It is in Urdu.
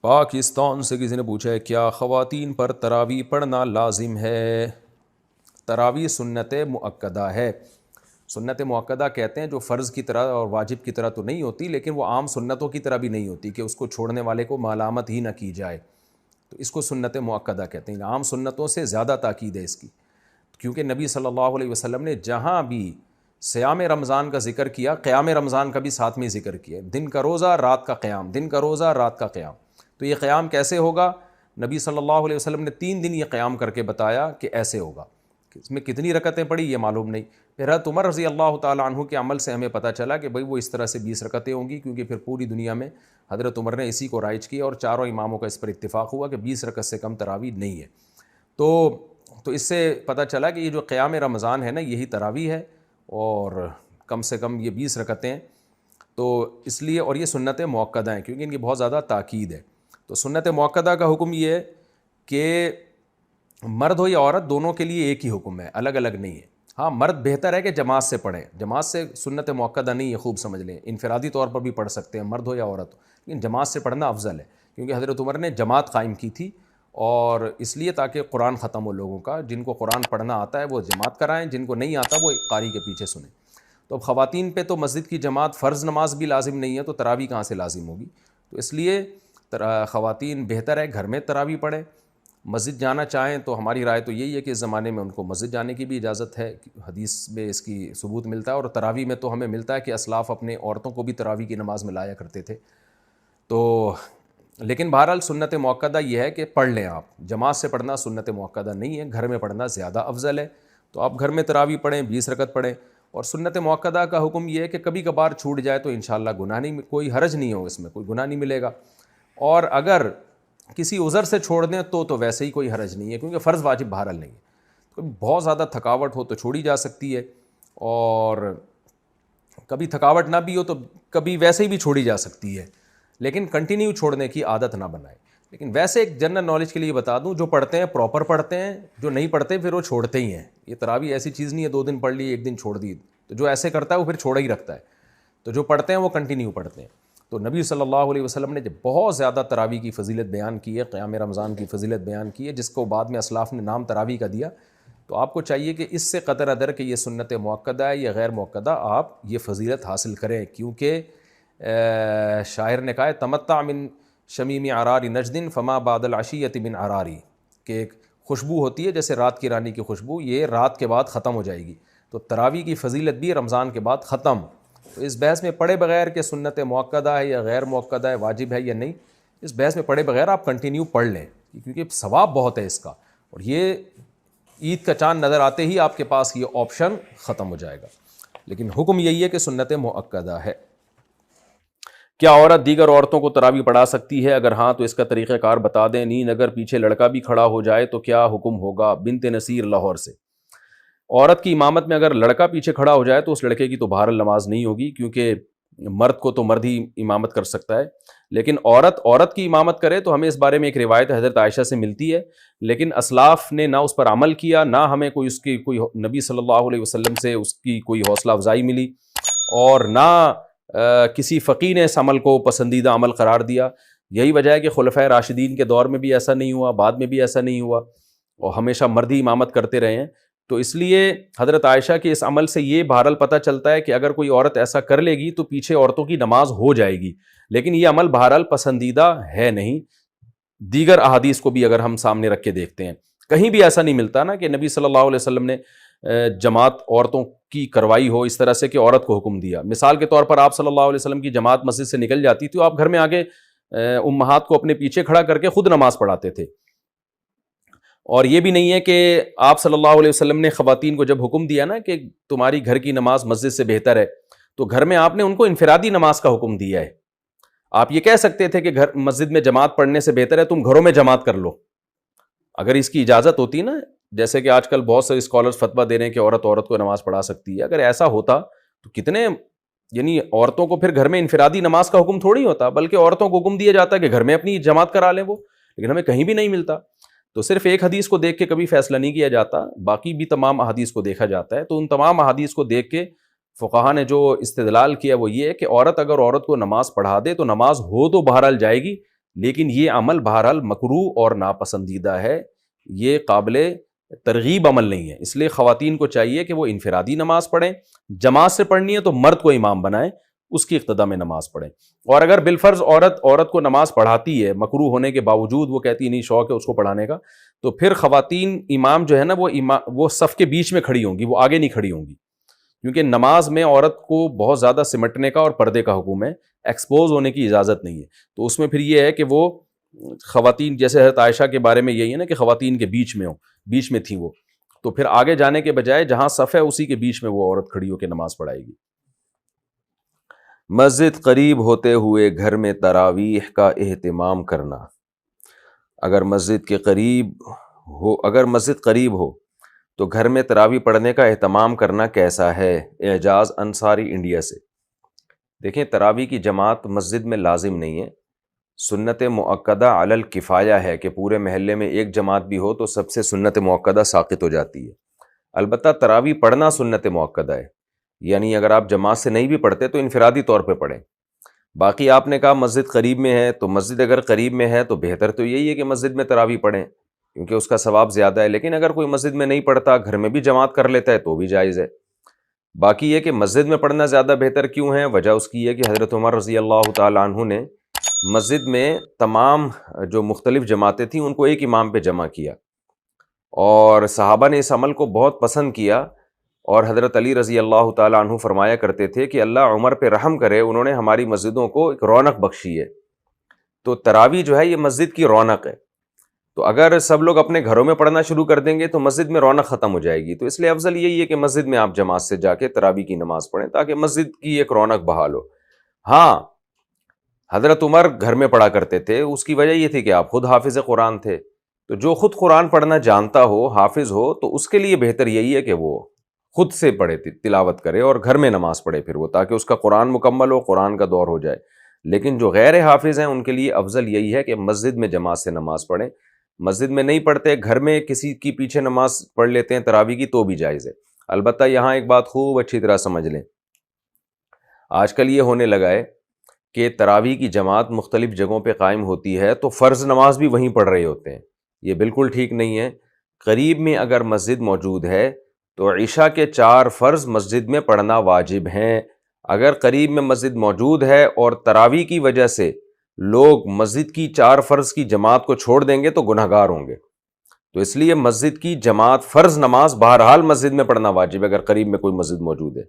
پاکستان سے کسی نے پوچھا ہے کیا خواتین پر تراویح پڑھنا لازم ہے؟ تراویح سنت مؤکدہ ہے. سنت مؤکدہ کہتے ہیں جو فرض کی طرح اور واجب کی طرح تو نہیں ہوتی، لیکن وہ عام سنتوں کی طرح بھی نہیں ہوتی کہ اس کو چھوڑنے والے کو ملامت ہی نہ کی جائے، تو اس کو سنت مؤکدہ کہتے ہیں. عام سنتوں سے زیادہ تاکید ہے اس کی، کیونکہ نبی صلی اللہ علیہ وسلم نے جہاں بھی صیام رمضان کا ذکر کیا، قیام رمضان کا بھی ساتھ میں ذکر کیا. دن کا روزہ رات کا قیام، دن کا روزہ رات کا قیام. تو یہ قیام کیسے ہوگا؟ نبی صلی اللہ علیہ وسلم نے 3 دن یہ قیام کر کے بتایا کہ ایسے ہوگا. اس میں کتنی رکعتیں پڑھی یہ معلوم نہیں. پھر حضرت عمر رضی اللہ تعالیٰ عنہ کے عمل سے ہمیں پتہ چلا کہ بھئی وہ اس طرح سے 20 رکعتیں ہوں گی، کیونکہ پھر پوری دنیا میں حضرت عمر نے اسی کو رائج کیا اور چاروں اماموں کا اس پر اتفاق ہوا کہ 20 رکعت سے کم تراویح نہیں ہے. تو اس سے پتہ چلا کہ یہ جو قیام رمضان ہے نا، یہی تراویح ہے، اور کم سے کم یہ 20 رکعتیں. تو اس لیے، اور یہ سنت مؤکدہ ہیں کیونکہ ان کی بہت زیادہ تاکید ہے. تو سنت مؤکدہ کا حکم یہ ہے کہ مرد ہو یا عورت دونوں کے لیے ایک ہی حکم ہے، الگ الگ نہیں ہے. ہاں، مرد بہتر ہے کہ جماعت سے پڑھیں، جماعت سے سنت مؤکدہ نہیں ہے، خوب سمجھ لیں. انفرادی طور پر بھی پڑھ سکتے ہیں مرد ہو یا عورت ہو، لیکن جماعت سے پڑھنا افضل ہے، کیونکہ حضرت عمر نے جماعت قائم کی تھی، اور اس لیے تاکہ قرآن ختم ہو لوگوں کا. جن کو قرآن پڑھنا آتا ہے وہ جماعت کرائیں، جن کو نہیں آتا وہ قاری کے پیچھے سنیں. تو اب خواتین پہ تو مسجد کی جماعت فرض نماز بھی لازم نہیں ہے، تو تراویح کہاں سے لازم ہوگی؟ تو اس لیے خواتین بہتر ہے گھر میں تراویح پڑھیں. مسجد جانا چاہیں تو ہماری رائے تو یہی ہے کہ اس زمانے میں ان کو مسجد جانے کی بھی اجازت ہے، حدیث میں اس کی ثبوت ملتا ہے. اور تراویح میں تو ہمیں ملتا ہے کہ اسلاف اپنے عورتوں کو بھی تراویح کی نماز میں لایا کرتے تھے. تو لیکن بہرحال سنت مؤکدہ یہ ہے کہ پڑھ لیں آپ. جماعت سے پڑھنا سنت مؤکدہ نہیں ہے، گھر میں پڑھنا زیادہ افضل ہے. تو آپ گھر میں تراویح پڑھیں، 20 رکعت پڑھیں. اور سنت مؤکدہ کا حکم یہ ہے کہ کبھی کبھار چھوٹ جائے تو انشاءاللہ گناہ نہیں، کوئی حرج نہیں ہو، اس میں کوئی گناہ نہیں ملے گا. اور اگر کسی عذر سے چھوڑ دیں تو ویسے ہی کوئی حرج نہیں ہے، کیونکہ فرض واجب بہرحال نہیں ہے. تو بہت زیادہ تھکاوٹ ہو تو چھوڑی جا سکتی ہے، اور کبھی تھکاوٹ نہ بھی ہو تو کبھی ویسے ہی بھی چھوڑی جا سکتی ہے، لیکن کنٹینیو چھوڑنے کی عادت نہ بنائیں. لیکن ویسے ایک جنرل نالج کے لیے بتا دوں، جو پڑھتے ہیں پراپر پڑھتے ہیں، جو نہیں پڑھتے پھر وہ چھوڑتے ہی ہیں. یہ تراویح ایسی چیز نہیں ہے 2 دن پڑھ لی 1 دن چھوڑ دی. تو جو ایسے کرتا ہے وہ پھر چھوڑا ہی رکھتا ہے. تو جو پڑھتے ہیں وہ کنٹینیو پڑھتے ہیں. تو نبی صلی اللہ علیہ وسلم نے جب بہت زیادہ تراویح کی فضیلت بیان کی ہے، قیام رمضان کی فضیلت بیان کی ہے، جس کو بعد میں اسلاف نے نام تراویح کا دیا، تو آپ کو چاہیے کہ اس سے قطع نظر کہ یہ سنت مؤکدہ ہے یا غیر مؤکدہ، آپ یہ فضیلت حاصل کریں. کیونکہ شاعر نے کہا ہے تمتع من شمیم عرار نجد فما بعد العشیۃ من عراری، کہ ایک خوشبو ہوتی ہے جیسے رات کی رانی کی خوشبو، یہ رات کے بعد ختم ہو جائے گی. تو تراویح کی فضیلت بھی رمضان کے بعد ختم. تو اس بحث میں پڑھے بغیر کہ سنت مؤکدہ ہے یا غیر مؤکدہ ہے، واجب ہے یا نہیں، اس بحث میں پڑھے بغیر آپ کنٹینیو پڑھ لیں، کیونکہ ثواب بہت ہے اس کا. اور یہ عید کا چاند نظر آتے ہی آپ کے پاس یہ آپشن ختم ہو جائے گا. لیکن حکم یہی ہے کہ سنت مؤکدہ ہے. کیا عورت دیگر عورتوں کو تراویح پڑھا سکتی ہے؟ اگر ہاں تو اس کا طریقہ کار بتا دیں. نیند اگر پیچھے لڑکا بھی کھڑا ہو جائے تو کیا حکم ہوگا؟ بنت نصیر لاہور سے. عورت کی امامت میں اگر لڑکا پیچھے کھڑا ہو جائے تو اس لڑکے کی تو بہرحال نماز نہیں ہوگی، کیونکہ مرد کو تو مرد ہی امامت کر سکتا ہے. لیکن عورت کی امامت کرے تو ہمیں اس بارے میں ایک روایت حضرت عائشہ سے ملتی ہے، لیکن اسلاف نے نہ اس پر عمل کیا، نہ ہمیں کوئی نبی صلی اللہ علیہ وسلم سے اس کی کوئی حوصلہ افزائی ملی، اور نہ کسی فقیہ نے اس عمل کو پسندیدہ عمل قرار دیا. یہی وجہ ہے کہ خلفائے راشدین کے دور میں بھی ایسا نہیں ہوا، بعد میں بھی ایسا نہیں ہوا، اور ہمیشہ مرد ہی امامت کرتے رہے ہیں. تو اس لیے حضرت عائشہ کے اس عمل سے یہ بہرحال پتہ چلتا ہے کہ اگر کوئی عورت ایسا کر لے گی تو پیچھے عورتوں کی نماز ہو جائے گی، لیکن یہ عمل بہرحال پسندیدہ ہے نہیں. دیگر احادیث کو بھی اگر ہم سامنے رکھ کے دیکھتے ہیں، کہیں بھی ایسا نہیں ملتا نا کہ نبی صلی اللہ علیہ وسلم نے جماعت عورتوں کی کروائی ہو اس طرح سے کہ عورت کو حکم دیا. مثال کے طور پر آپ صلی اللہ علیہ وسلم کی جماعت مسجد سے نکل جاتی تو آپ گھر میں آگے امہات کو اپنے پیچھے کھڑا کر کے خود نماز پڑھاتے تھے. اور یہ بھی نہیں ہے کہ آپ صلی اللہ علیہ وسلم نے خواتین کو جب حکم دیا نا کہ تمہاری گھر کی نماز مسجد سے بہتر ہے، تو گھر میں آپ نے ان کو انفرادی نماز کا حکم دیا ہے. آپ یہ کہہ سکتے تھے کہ مسجد میں جماعت پڑھنے سے بہتر ہے تم گھروں میں جماعت کر لو، اگر اس کی اجازت ہوتی نا. جیسے کہ آج کل بہت سے اسکالرز فتویٰ دے رہے ہیں کہ عورت کو نماز پڑھا سکتی ہے. اگر ایسا ہوتا تو کتنے، یعنی عورتوں کو پھر گھر میں انفرادی نماز کا حکم تھوڑی ہوتا، بلکہ عورتوں کو حکم دیا جاتا کہ گھر میں اپنی جماعت کرا لیں وہ. لیکن ہمیں کہیں بھی نہیں ملتا. تو صرف ایک حدیث کو دیکھ کے کبھی فیصلہ نہیں کیا جاتا، باقی بھی تمام احادیث کو دیکھا جاتا ہے. تو ان تمام احادیث کو دیکھ کے فقہا نے جو استدلال کیا وہ یہ ہے کہ عورت اگر عورت کو نماز پڑھا دے تو نماز ہو تو بہرحال جائے گی، لیکن یہ عمل بہرحال مکروہ اور ناپسندیدہ ہے، یہ قابل ترغیب عمل نہیں ہے۔ اس لیے خواتین کو چاہیے کہ وہ انفرادی نماز پڑھیں، جماعت سے پڑھنی ہے تو مرد کو امام بنائیں، اس کی اقتداء میں نماز پڑھیں۔ اور اگر بالفرض عورت کو نماز پڑھاتی ہے مکروہ ہونے کے باوجود، وہ کہتی نہیں شوق ہے اس کو پڑھانے کا، تو پھر خواتین امام جو ہے نا وہ صف کے بیچ میں کھڑی ہوں گی، وہ آگے نہیں کھڑی ہوں گی، کیونکہ نماز میں عورت کو بہت زیادہ سمٹنے کا اور پردے کا حکم ہے، ایکسپوز ہونے کی اجازت نہیں ہے۔ تو اس میں پھر یہ ہے کہ وہ خواتین، جیسے حضرت عائشہ کے بارے میں یہی ہے نا کہ خواتین کے بیچ میں بیچ میں تھیں وہ، تو پھر آگے جانے کے بجائے جہاں صف ہے اسی کے بیچ میں وہ عورت کھڑی ہو کے نماز پڑھائے گی۔ مسجد قریب ہوتے ہوئے گھر میں تراویح کا اہتمام کرنا، اگر مسجد قریب ہو تو گھر میں تراویح پڑھنے کا اہتمام کرنا کیسا ہے؟ اعجاز انصاری انڈیا سے۔ دیکھیں، تراویح کی جماعت مسجد میں لازم نہیں ہے، سنت مؤکدہ علی الکفایہ ہے کہ پورے محلے میں ایک جماعت بھی ہو تو سب سے سنت مؤکدہ ساقط ہو جاتی ہے۔ البتہ تراویح پڑھنا سنت مؤکدہ ہے، یعنی اگر آپ جماعت سے نہیں بھی پڑھتے تو انفرادی طور پہ پڑھیں۔ باقی آپ نے کہا مسجد قریب میں ہے، تو مسجد اگر قریب میں ہے تو بہتر تو یہی ہے کہ مسجد میں تراویح پڑھیں، کیونکہ اس کا ثواب زیادہ ہے۔ لیکن اگر کوئی مسجد میں نہیں پڑھتا، گھر میں بھی جماعت کر لیتا ہے تو بھی جائز ہے۔ باقی یہ کہ مسجد میں پڑھنا زیادہ بہتر کیوں ہے، وجہ اس کی ہے کہ حضرت عمر رضی اللہ تعالیٰ عنہ نے مسجد میں تمام جو مختلف جماعتیں تھیں ان کو ایک امام پہ جمع کیا، اور صحابہ نے اس عمل کو بہت پسند کیا، اور حضرت علی رضی اللہ تعالیٰ عنہ فرمایا کرتے تھے کہ اللہ عمر پہ رحم کرے، انہوں نے ہماری مسجدوں کو ایک رونق بخشی ہے۔ تو تراویح جو ہے یہ مسجد کی رونق ہے، تو اگر سب لوگ اپنے گھروں میں پڑھنا شروع کر دیں گے تو مسجد میں رونق ختم ہو جائے گی۔ تو اس لیے افضل یہی ہے کہ مسجد میں آپ جماعت سے جا کے تراویح کی نماز پڑھیں تاکہ مسجد کی ایک رونق بحال ہو۔ ہاں، حضرت عمر گھر میں پڑھا کرتے تھے، اس کی وجہ یہ تھی کہ آپ خود حافظ قرآن تھے، تو جو خود قرآن پڑھنا جانتا ہو، حافظ ہو، تو اس کے لیے بہتر یہی ہے کہ وہ خود سے پڑھے، تلاوت کرے اور گھر میں نماز پڑھے پھر وہ، تاکہ اس کا قرآن مکمل ہو، قرآن کا دور ہو جائے۔ لیکن جو غیر حافظ ہیں ان کے لیے افضل یہی ہے کہ مسجد میں جماعت سے نماز پڑھیں۔ مسجد میں نہیں پڑھتے، گھر میں کسی کی پیچھے نماز پڑھ لیتے ہیں تراویح کی تو بھی جائز ہے۔ البتہ یہاں ایک بات خوب اچھی طرح سمجھ لیں، آج کل یہ ہونے لگا ہے کہ تراویح کی جماعت مختلف جگہوں پہ قائم ہوتی ہے تو فرض نماز بھی وہیں پڑھ رہے ہوتے ہیں، یہ بالکل ٹھیک نہیں ہے۔ قریب میں اگر مسجد موجود ہے تو عشاء کے 4 فرض مسجد میں پڑھنا واجب ہیں۔ اگر قریب میں مسجد موجود ہے اور تراویح کی وجہ سے لوگ مسجد کی 4 فرض کی جماعت کو چھوڑ دیں گے تو گنہگار ہوں گے، تو اس لیے مسجد کی جماعت فرض نماز بہرحال مسجد میں پڑھنا واجب ہے اگر قریب میں کوئی مسجد موجود ہے۔